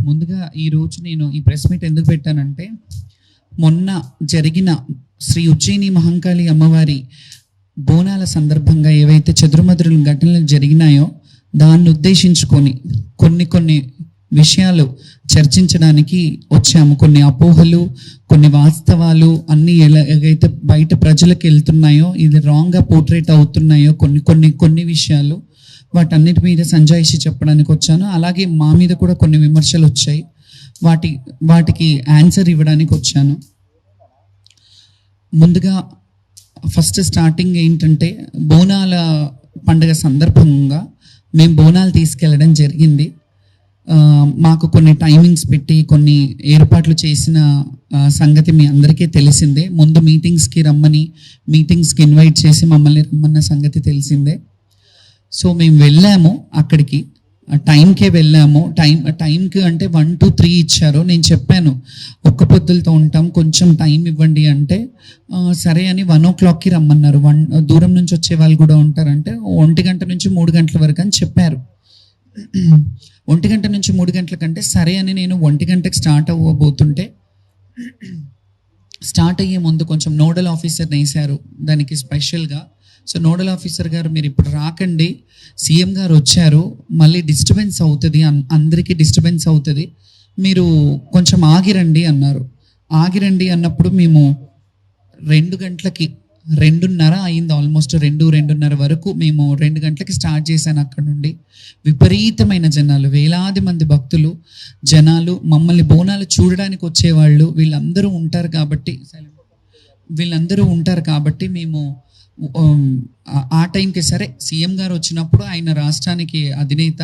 ముందుగా ఈరోజు నేను ఈ ప్రెస్ మీట్ ఎందుకు పెట్టానంటే, మొన్న జరిగిన శ్రీ ఉజ్జయిని మహంకాళి అమ్మవారి బోనాల సందర్భంగా ఏవైతే చెదురుమదురు ఘటనలు జరిగినాయో దాన్ని ఉద్దేశించుకొని కొన్ని విషయాలు చర్చించడానికి వచ్చాము. కొన్ని అపోహలు, కొన్ని వాస్తవాలు అన్నీ ఎలాగైతే బయట ప్రజలకు వెళ్తున్నాయో, ఇది రాంగ్గా పోర్ట్రేట్ అవుతున్నాయో కొన్ని విషయాలు, వాటన్నిటి మీద సంజాయిషి చెప్పడానికి వచ్చాను. అలాగే మా మీద కూడా కొన్ని విమర్శలు వచ్చాయి, వాటికి ఆన్సర్ ఇవ్వడానికి వచ్చాను. ముందుగా ఫస్ట్ స్టార్టింగ్ ఏంటంటే, బోనాల పండుగ సందర్భంగా మేము బోనాలు తీసుకెళ్ళడం జరిగింది. మాకు కొన్ని టైమింగ్స్ పెట్టి కొన్ని ఏర్పాట్లు చేసిన సంగతి మీ అందరికీ తెలిసిందే. ముందు మీటింగ్స్కి ఇన్వైట్ చేసి మమ్మల్ని రమ్మన్న సంగతి తెలిసిందే. సో మేము వెళ్ళాము, అక్కడికి టైంకే వెళ్ళాము. టైంకి అంటే 1 to 3 ఇచ్చారు. నేను చెప్పాను ఒక్క పొద్దులతో ఉంటాం, కొంచెం టైం ఇవ్వండి అంటే సరే అని 1 o'clockకి రమ్మన్నారు. దూరం నుంచి వచ్చే వాళ్ళు కూడా ఉంటారంటే 1 గంట నుంచి 3 గంటల వరకు అని చెప్పారు. 1 గంట నుంచి 3 గంటల కంటే సరే అని నేను 1 గంటకి స్టార్ట్ అవ్వబోతుంటే, స్టార్ట్ అయ్యే ముందు కొంచెం నోడల్ ఆఫీసర్ని వేశారు దానికి స్పెషల్గా. సో నోడల్ ఆఫీసర్ గారు, మీరు ఇప్పుడు రాకండి, సీఎం గారు వచ్చారు, మళ్ళీ డిస్టర్బెన్స్ అవుతుంది, అందరికీ డిస్టర్బెన్స్ అవుతుంది, మీరు కొంచెం ఆగిరండి అన్నారు. ఆగిరండి అన్నప్పుడు మేము 2 గంటలకి 2:30 అయింది, ఆల్మోస్ట్ 2:30 వరకు మేము 2 గంటలకి స్టార్ట్ చేశాను. అక్కడ నుండి విపరీతమైన జనాలు, వేలాది మంది భక్తులు, జనాలు, మమ్మల్ని బోనాలు చూడడానికి వచ్చేవాళ్ళు, వీళ్ళందరూ ఉంటారు కాబట్టి మేము ఆ టైంకి సరే, సీఎం గారు వచ్చినప్పుడు ఆయన రాష్ట్రానికి అధినేత,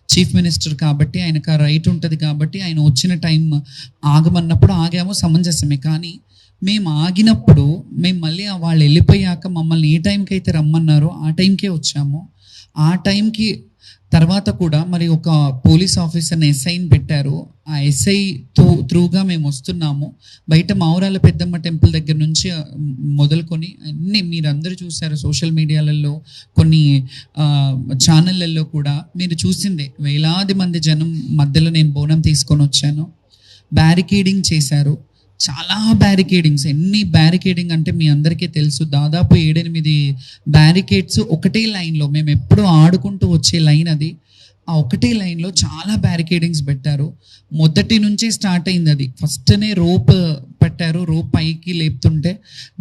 చీఫ్ మినిస్టర్ కాబట్టి ఆయనకు ఆ రైట్ ఉంటుంది కాబట్టి ఆయన వచ్చిన టైం ఆగమన్నప్పుడు ఆగాము, సమంజసమే. కానీ మేము ఆగినప్పుడు మేము మళ్ళీ వాళ్ళు వెళ్ళిపోయాక మమ్మల్ని ఏ టైంకి అయితే రమ్మన్నారో ఆ టైంకే వచ్చాము. ఆ టైంకి తర్వాత కూడా మరి ఒక పోలీస్ ఆఫీసర్ని ఎస్ఐని పెట్టారు. ఆ ఎస్ఐ త్రూగా మేము వస్తున్నాము. బయట మావురాల పెద్దమ్మ టెంపుల్ దగ్గర నుంచి మొదలుకొని అన్నీ మీరందరూ చూశారు, సోషల్ మీడియాలలో, కొన్ని ఛానళ్ళల్లో కూడా మీరు చూసిందే. వేలాది మంది జనం మధ్యలో నేను బోనం తీసుకొని వచ్చాను. బ్యారికేడింగ్ చేశారు, చాలా బ్యారికేడింగ్స్. ఎన్ని బ్యారికేడింగ్ అంటే మీ అందరికీ తెలుసు, దాదాపు 7-8 బ్యారికేడ్స్ ఒకటే లైన్లో. మేము ఎప్పుడూ ఆడుకుంటూ వచ్చే లైన్ అది. ఆ ఒకటే లైన్లో చాలా బ్యారికేడింగ్స్ పెట్టారు. మొదటి నుంచి స్టార్ట్ అయింది అది. ఫస్ట్నే రోప్ పెట్టారు, రోప్ పైకి లేపుతుంటే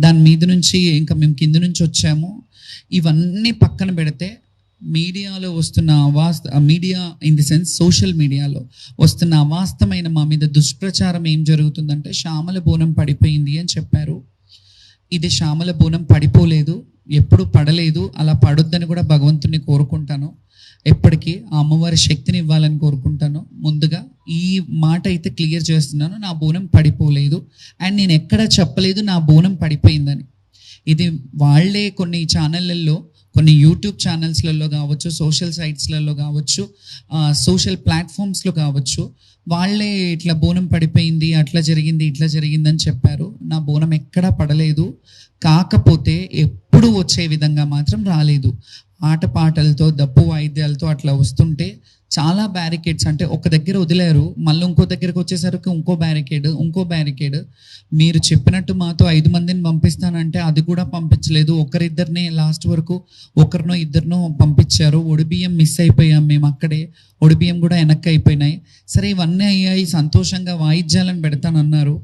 దాని మీద నుంచి ఇంకా మేము కింద నుంచి వచ్చాము. ఇవన్నీ పక్కన పెడితే మీడియాలో వస్తున్న media in the sense social మీడియాలో వస్తున్న అవాస్తవమైన మా మీద దుష్ప్రచారం ఏం జరుగుతుందంటే, శ్యామల బోనం పడిపోయింది అని చెప్పారు. ఇది శ్యామల బోనం పడిపోలేదు, ఎప్పుడు పడలేదు, అలా పడొద్దని కూడా భగవంతుని కోరుకుంటాను. ఎప్పటికీ ఆ అమ్మవారి శక్తిని ఇవ్వాలని కోరుకుంటాను. ముందుగా ఈ మాట అయితే క్లియర్ చేస్తున్నాను, నా బోనం పడిపోలేదు. అండ్ నేను ఎక్కడా చెప్పలేదు నా బోనం పడిపోయిందని. ఇది వాళ్ళే కొన్ని ఛానళ్ళల్లో, కొన్ని యూట్యూబ్ ఛానల్స్లలో కావచ్చు, సోషల్ సైట్స్లలో కావచ్చు, సోషల్ ప్లాట్ఫామ్స్లో కావచ్చు, వాళ్ళే ఇట్లా బోనం పడిపోయింది, అట్లా జరిగింది, ఇట్లా జరిగిందని చెప్పారు. నా బోనం ఎక్కడా పడలేదు. కాకపోతే ఎప్పుడు వచ్చే విధంగా మాత్రం రాలేదు. ఆటపాటలతో, దప్పు వాయిద్యాలతో అట్లా వస్తుంటే చాలా బ్యారికేడ్స్, అంటే ఒక దగ్గర వదిలేరు, మళ్ళీ ఇంకో దగ్గరకు వచ్చేసరికి ఇంకో బ్యారికేడ్. మీరు చెప్పినట్టు మాతో 5 మందిని పంపిస్తానంటే అది కూడా పంపించలేదు. ఒకరిద్దరినే లాస్ట్ వరకు, ఒకరినో ఇద్దరినో పంపించారు. ఒడిబియ్యం మిస్ అయిపోయాం మేము అక్కడే, ఒడిబియ్యం కూడా వెనక్కి అయిపోయినాయి. సరే ఇవన్నీ అయ్యాయి, సంతోషంగా వాయిద్యాలను పెడతానన్నారు.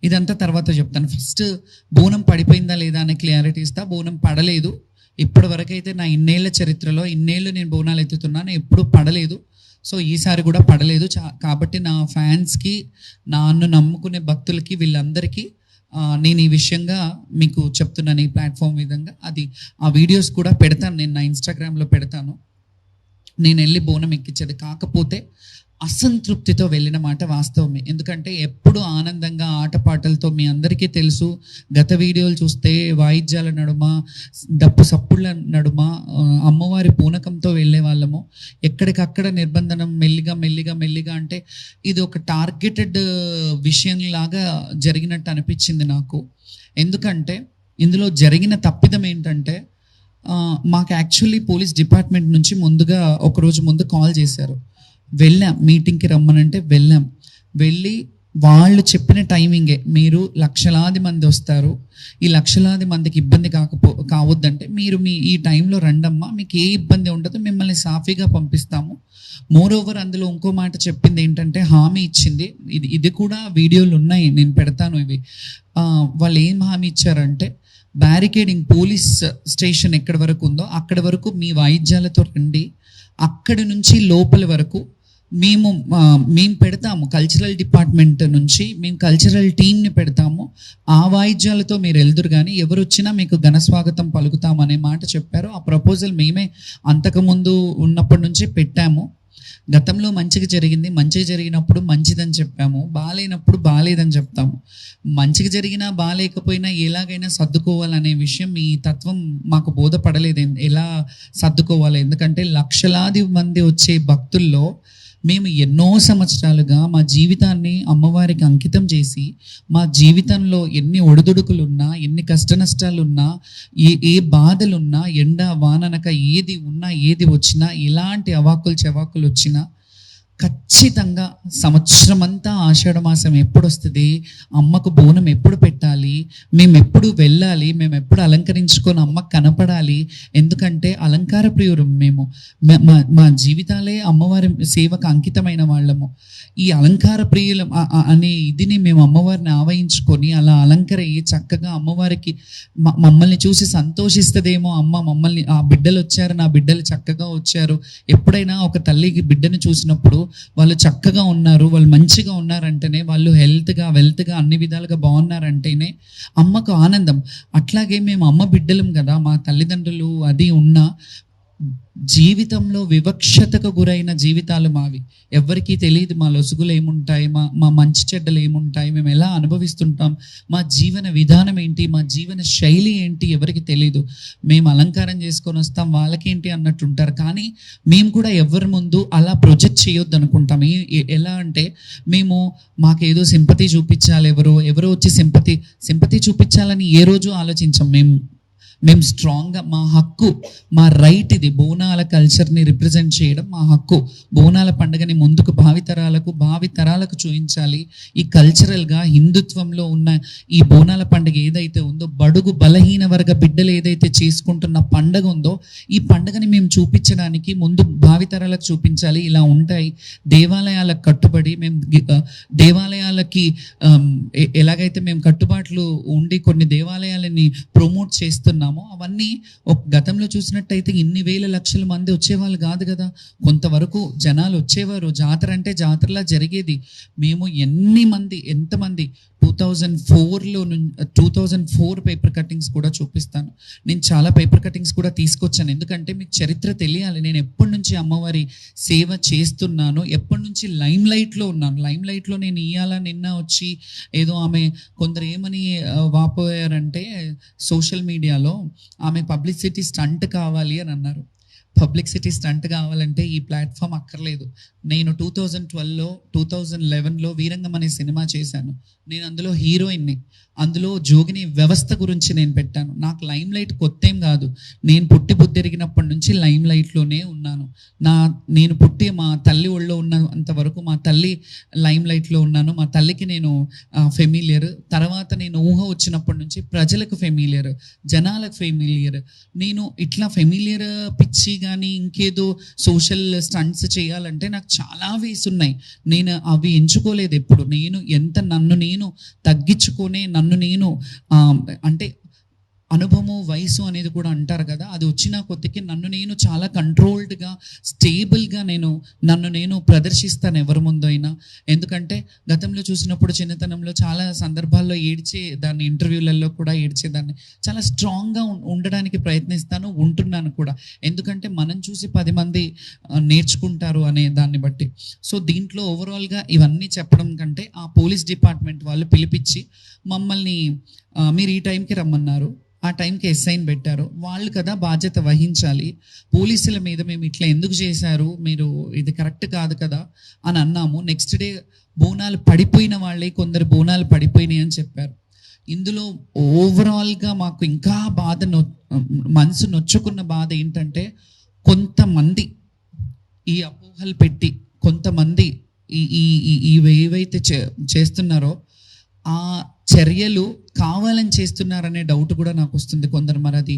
ఇదంతా తర్వాత చెప్తాను. ఫస్ట్ బోనం పడిపోయిందా లేదా అనే క్లారిటీ ఇస్తా. బోనం పడలేదు. ఇప్పటి వరకైతే నా ఇన్నేళ్ల చరిత్రలో, ఇన్నేళ్ళు నేను బోనాలు ఎత్తుతున్నాను, ఎప్పుడు పడలేదు. సో ఈసారి కూడా పడలేదు. కాబట్టి నా ఫ్యాన్స్కి, నన్ను నమ్ముకునే భక్తులకి, వీళ్ళందరికీ నేను ఈ విషయంగా మీకు చెప్తున్నాను. ఈ ప్లాట్ఫామ్ విధంగా ఆ వీడియోస్ కూడా పెడతాను, నేను నా ఇన్స్టాగ్రామ్లో పెడతాను. నేను వెళ్ళి బోనం ఎక్కించేది, కాకపోతే అసంతృప్తితో వెళ్ళిన మాట వాస్తవమే. ఎందుకంటే ఎప్పుడు ఆనందంగా ఆటపాటలతో, మీ అందరికీ తెలుసు, గత వీడియోలు చూస్తే వాయిద్యాల నడుమ, డప్పు సప్పుళ్ళ నడుమ అమ్మవారి పూనకంతో వెళ్ళే వాళ్ళము. ఎక్కడికక్కడ నిర్బంధనం, మెల్లిగా అంటే ఇది ఒక టార్గెటెడ్ విషయంలాగా జరిగినట్టు అనిపించింది నాకు. ఎందుకంటే ఇందులో జరిగిన తప్పిదం ఏంటంటే, మాకు యాక్చువల్లీ పోలీస్ డిపార్ట్మెంట్ నుంచి ముందుగా ఒకరోజు ముందు కాల్ చేశారు. వెళ్ళాం, మీటింగ్కి రమ్మనంటే వెళ్ళాం. వెళ్ళి వాళ్ళు చెప్పిన టైమింగే, మీరు లక్షలాది మంది వస్తారు, ఈ లక్షలాది మందికి ఇబ్బంది కావద్దంటే మీరు మీ ఈ టైంలో రండమ్మా, మీకు ఏ ఇబ్బంది ఉండదు, మిమ్మల్ని సాఫీగా పంపిస్తాము. మోర్ ఓవర్ అందులో ఇంకో మాట చెప్పింది ఏంటంటే, హామీ ఇచ్చింది, ఇది కూడా వీడియోలు ఉన్నాయి, నేను పెడతాను ఇవి. వాళ్ళు ఏం హామీ ఇచ్చారంటే, బ్యారికేడింగ్ పోలీస్ స్టేషన్ ఎక్కడి వరకు ఉందో అక్కడి వరకు మీ వాయిద్యాలతో రండి, అక్కడి నుంచి లోపల వరకు మేము పెడతాము, కల్చరల్ డిపార్ట్మెంట్ నుంచి మేము కల్చరల్ టీమ్ని పెడతాము, ఆ వాయిద్యాలతో మీరు వెళ్దురు, కానీ ఎవరు వచ్చినా మీకు ఘన స్వాగతం పలుకుతాము అనే మాట చెప్పారు. ఆ ప్రపోజల్ మేమే అంతకుముందు ఉన్నప్పటి నుంచి పెట్టాము. గతంలో మంచిగా జరిగినప్పుడు మంచిదని చెప్పాము, బాగాలేనప్పుడు బాగాలేదని చెప్తాము. మంచిగా జరిగినా బాగాలేకపోయినా ఎలాగైనా సర్దుకోవాలనే విషయం ఈ తత్వం మాకు బోధపడలేదు, ఎలా సర్దుకోవాలి. ఎందుకంటే లక్షలాది మంది వచ్చే భక్తుల్లో మేము ఎన్నో సంవత్సరాలుగా మా జీవితాన్ని అమ్మవారికి అంకితం చేసి, మా జీవితంలో ఎన్ని ఒడిదుడుకులున్నా, ఎన్ని కష్ట నష్టాలున్నా, ఏ బాధలున్నా, ఎండ వాననక ఏది ఉన్నా, ఏది వచ్చినా, ఎలాంటి అవాకులు చెవాకులు వచ్చినా ఖచ్చితంగా సంవత్సరం అంతా ఆషాఢ మాసం ఎప్పుడు వస్తుంది, అమ్మకు బోనం ఎప్పుడు పెట్టాలి, మేము ఎప్పుడు వెళ్ళాలి, మేము ఎప్పుడు అలంకరించుకొని అమ్మకు కనపడాలి. ఎందుకంటే అలంకార ప్రియురు మేము, మా జీవితాలే అమ్మవారి సేవకు అంకితమైన వాళ్ళము. ఈ అలంకార ప్రియులం అనే ఇదిని మేము అమ్మవారిని ఆవహించుకొని అలా అలంకరయ్యి చక్కగా అమ్మవారికి మమ్మల్ని చూసి సంతోషిస్తుందేమో, అమ్మ మమ్మల్ని, ఆ బిడ్డలు వచ్చారు, నా బిడ్డలు చక్కగా వచ్చారు. ఎప్పుడైనా ఒక తల్లికి బిడ్డను చూసినప్పుడు వాళ్ళు చక్కగా ఉన్నారు, వాళ్ళు మంచిగా ఉన్నారంటేనే, వాళ్ళు హెల్త్గా వెల్త్గా అన్ని విధాలుగా బాగున్నారంటేనే అమ్మకు ఆనందం. అట్లాగే మేము అమ్మ బిడ్డలం కదా, మా తల్లిదండ్రులు అది ఉన్నా జీవితంలో వివక్షతకు గురైన జీవితాలు మావి. ఎవరికీ తెలియదు మా లొసుగులు ఏముంటాయి, మా మంచి చెడ్డలు ఏముంటాయి, మేము ఎలా అనుభవిస్తుంటాం, మా జీవన విధానం ఏంటి, మా జీవన శైలి ఏంటి ఎవరికి తెలియదు. మేము అలంకారం చేసుకొని వస్తాం, వాళ్ళకేంటి అన్నట్టు ఉంటారు. కానీ మేము కూడా ఎవరి ముందు అలా ప్రొజెక్ట్ చేయొద్దు అనుకుంటాం. ఎలా అంటే, మాకేదో సింపతి చూపించాలి, ఎవరో వచ్చి సింపతి చూపించాలని ఏ రోజు ఆలోచించాం. మేము స్ట్రాంగ్గా, మా హక్కు, మా రైట్ ఇది, బోనాల కల్చర్ని రిప్రజెంట్ చేయడం మా హక్కు. బోనాల పండుగని ముందుకు భావితరాలకు చూపించాలి. ఈ కల్చరల్గా హిందుత్వంలో ఉన్న ఈ బోనాల పండుగ ఏదైతే ఉందో, బడుగు బలహీన వర్గ బిడ్డలు ఏదైతే చేసుకుంటున్న పండుగ ఉందో, ఈ పండుగని మేము చూపించడానికి ముందు భావితరాలకు చూపించాలి. ఇలా ఉంటాయి దేవాలయాలకు కట్టుబడి, మేము దేవాలయాలకి ఎలాగైతే మేము కట్టుబాట్లు ఉండి కొన్ని దేవాలయాలని ప్రమోట్ చేస్తున్నాం, అవన్నీ గతంలో చూసినట్టయితే ఇన్ని వేల లక్షల మంది వచ్చేవాళ్ళు కాదు కదా. కొంతవరకు జనాలు వచ్చేవారు, జాతర అంటే జాతరలా జరిగేది. మేము ఎంతమంది 2004 పేపర్ కటింగ్స్ కూడా చూపిస్తాను. నేను చాలా పేపర్ కటింగ్స్ కూడా తీసుకొచ్చాను, ఎందుకంటే మీకు చరిత్ర తెలియాలి. నేను ఎప్పటి నుంచి అమ్మవారి సేవ చేస్తున్నాను, ఎప్పటి నుంచి లైమ్ లైట్లో ఉన్నాను. లైమ్ లైట్లో నేను నిన్న వచ్చి ఏదో ఆమె కొందరు ఏమని వాపోయారంటే సోషల్ మీడియాలో, ఆమె పబ్లిసిటీ స్టంట్ కావాలి అని అన్నారు. పబ్లిసిటీ స్టంట్ కావాలంటే ఈ ప్లాట్ఫామ్ అక్కర్లేదు. నేను 2011లో వీరంగం అనే సినిమా చేశాను. నేను అందులో హీరోయిన్ని, అందులో జోగిని వ్యవస్థ గురించి నేను పెట్టాను. నాకు లైమ్ లైట్ కొత్త ఏం కాదు, నేను పుట్టి బుద్ధిరిగినప్పటి నుంచి లైమ్ లైట్లోనే ఉన్నాను. నేను పుట్టి మా తల్లి ఒళ్ళో ఉన్నంత వరకు మా తల్లి లైమ్ లైట్లో ఉన్నాను. మా తల్లికి నేను ఫెమిలియర్. తర్వాత నేను ఊహ వచ్చినప్పటి నుంచి ప్రజలకు ఫెమిలియర్, జనాలకు ఫెమిలియర్. నేను ఇట్లా ఫెమిలియర్ పిచ్చి కానీ ఇంకేదో సోషల్ స్టంట్స్ చేయాలంటే నాకు చాలా వేస్ ఉన్నాయి. నేను అవి ఎంచుకోలేదు ఎప్పుడు. నన్ను నేను తగ్గించుకొని, నన్ను నేను అంటే అనుభవము వయసు అనేది కూడా అంటారు కదా, అది వచ్చిన కొద్దికి నన్ను నేను చాలా కంట్రోల్డ్గా, స్టేబుల్గా నన్ను నేను ప్రదర్శిస్తాను ఎవరి ముందు అయినా. ఎందుకంటే గతంలో చూసినప్పుడు చిన్నతనంలో చాలా సందర్భాల్లో ఏడ్చేదాన్ని, ఇంటర్వ్యూలలో కూడా ఏడ్చేదాన్ని. చాలా స్ట్రాంగ్గా ఉండడానికి ప్రయత్నిస్తాను, ఉంటున్నాను కూడా. ఎందుకంటే మనం చూసి 10 మంది నేర్చుకుంటారు అనే దాన్ని బట్టి. సో దీంట్లో ఓవరాల్గా ఇవన్నీ చెప్పడం కంటే, ఆ పోలీస్ డిపార్ట్మెంట్ వాళ్ళు పిలిపించి మమ్మల్ని మీరు ఈ టైంకి రమ్మన్నారు, ఆ టైంకి ఎస్ఐని పెట్టారు, వాళ్ళు కదా బాధ్యత వహించాలి. పోలీసుల మీద మేము ఇట్లా ఎందుకు చేశారు, మీరు ఇది కరెక్ట్ కాదు కదా అని అన్నాము. నెక్స్ట్ డే బోనాలు పడిపోయిన వాళ్ళే, కొందరు బోనాలు పడిపోయినాయి అని చెప్పారు. ఇందులో ఓవరాల్గా మాకు ఇంకా మనసు నొచ్చుకున్న బాధ ఏంటంటే, కొంతమంది ఈ అపోహలు పెట్టి కొంతమంది ఏవైతే చేస్తున్నారో ఆ చర్యలు కావాలని చేస్తున్నారనే డౌట్ కూడా నాకు వస్తుంది. కొందరు మరి అది